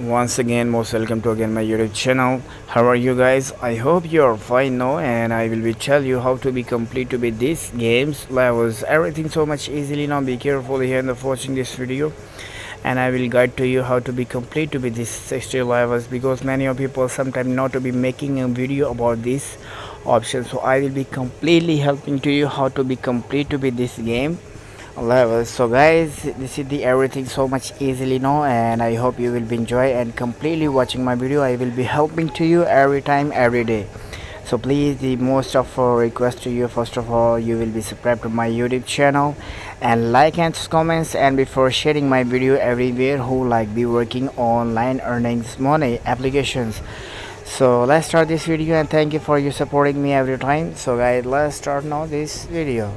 Once again, most welcome to again my YouTube channel. How are you guys? I hope you're fine now, and I will be tell you how to be complete to be these games levels everything so much easily. Now be careful here in the watching this video, and I will guide to you how to be complete to be these 60 levels, because many of people sometimes not to be making a video about this option. So I will be completely helping to you how to be complete to be this game level. So guys, this is the everything so much easily now, and I hope you will be enjoy and completely watching my video. I will be helping to you every time, every day. So please, the most of a request to you, first of all, you will be subscribed to my YouTube channel and like and comments, and before sharing my video everywhere who like be working online earnings money applications. So let's start this video, and thank you for you supporting me every time. So guys, let's start now this video.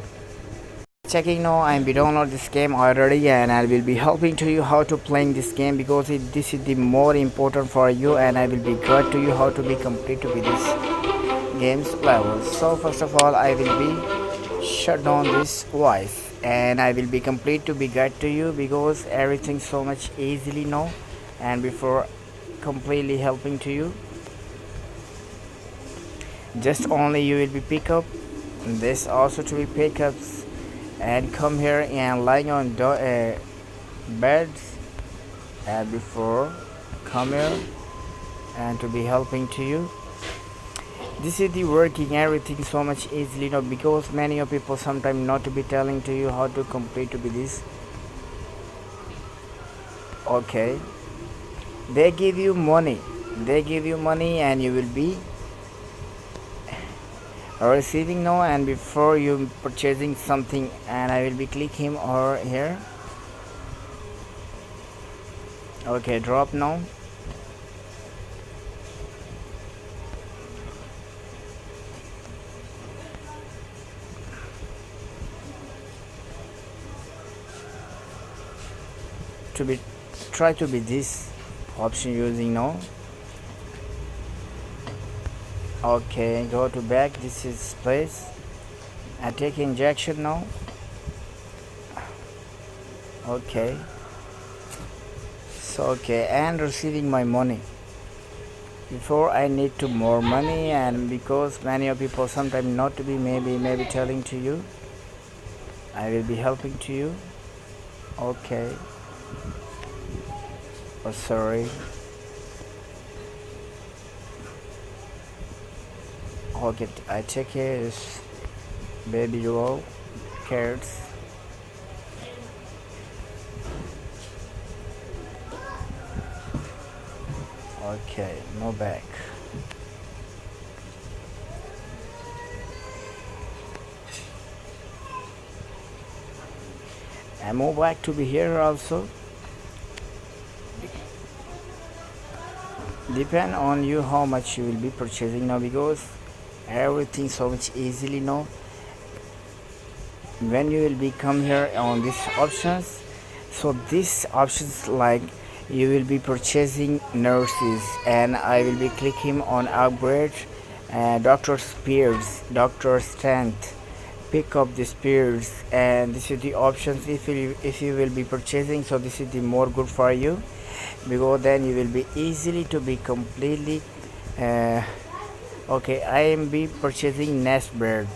Checking now, I am be download this game already, and I will be helping to you how to playing this game, because this is the more important for you, and I will be guide to you how to be complete to be this games levels. So first of all, I will be shut down this voice, and I will be complete to be guide to you, because everything so much easily now, and before completely helping to you, just only you will be pick up this also to be pickups, and come here and lying on beds, and before come here and to be helping to you. This is the working everything so much easily now, because many of people sometimes not to be telling to you how to complete to be this. Okay, they give you money, and you will be receiving now, and before you purchasing something, and I will be click him or here. Okay, drop now. To be try to be this option using now. Okay, go to back, this is place, and take injection now. Okay, so okay, and receiving my money. Before I need to more money, and because many of people sometimes not to be maybe telling to you, I will be helping to you. Okay, oh sorry. Okay, I take his baby roll carrots. Okay, no back. And move back to be here also. Depend on you how much you will be purchasing now, because everything so much easily now. When you will be come here on these options, so these options like you will be purchasing nurses, and I will be clicking on upgrade, doctor spears, doctor strength, pick up the spears, and this is the options if you will be purchasing. So this is the more good for you, because then you will be easily to be completely okay, I am be purchasing nest bird.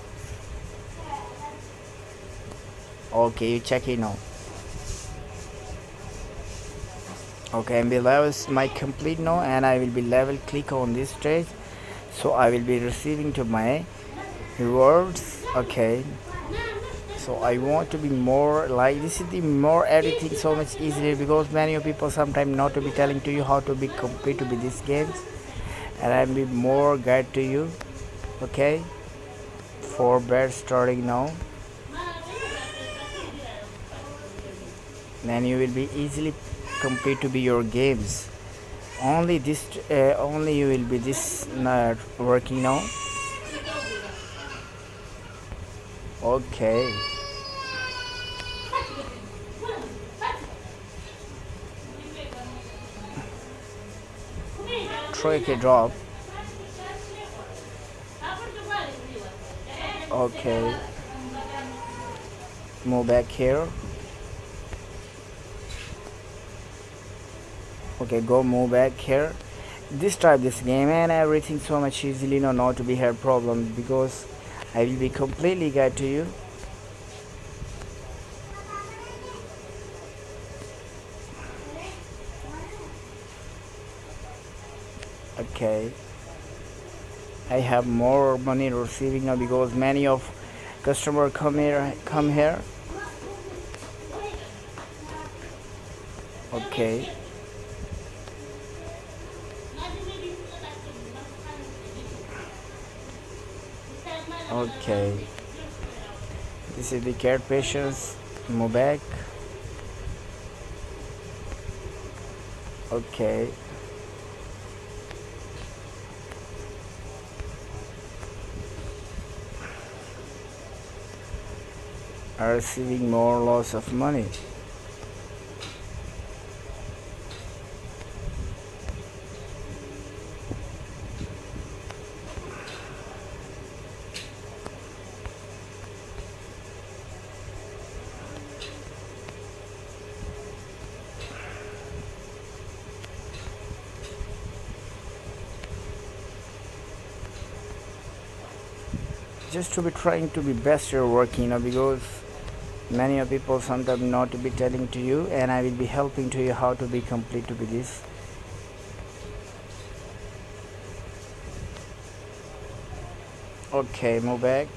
Okay, you check it now. Okay, and below is my complete now, and I will be level click on this stage, so I will be receiving to my rewards. Okay, so I want to be more like this is the more everything so much easier, because many of people sometimes not to be telling to you how to be complete to be these games, and I will be more guide to you. Okay, 4 beds starting now, then you will be easily complete to be your games. Only this only you will be this not working now. Okay, trick a drop. Okay, move back here. Okay, go move back here. This type this game and everything so much easily, no, not to be have problem because I will be completely guide to you. Okay, I have more money receiving now because many of customer come here. Okay, okay, this is the care patients. Move back. Okay, are receiving more loss of money. Just to be trying to be best your work, because many of people sometimes not to be telling to you, and I will be helping to you how to be complete to be this. Okay, move back.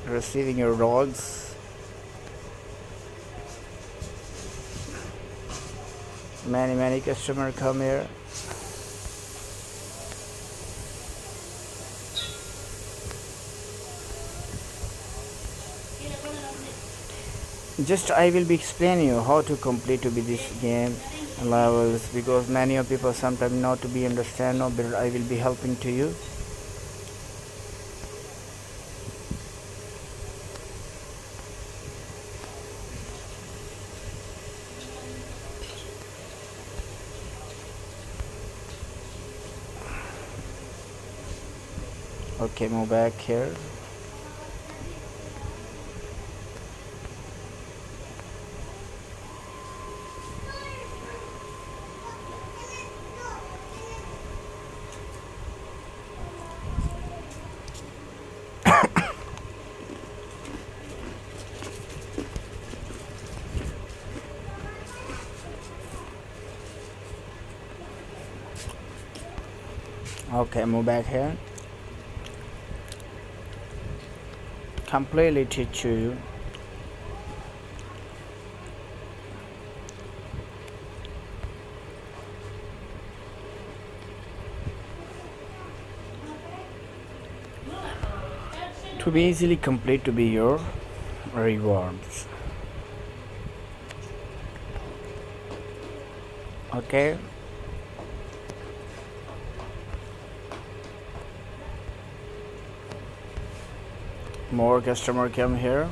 Receiving your rods. Many customer come here. Just I will be explaining you how to complete to be this game levels because many of people sometimes not to be understand or but I will be helping to you. Okay, move back here. Okay, move back here. Completely teach you. To be easily complete to be your rewards. Okay. More customer come here.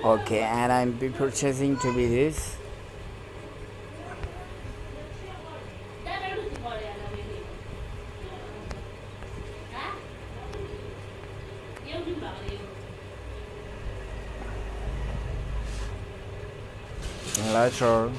Okay, and I'm be purchasing to be this. Later.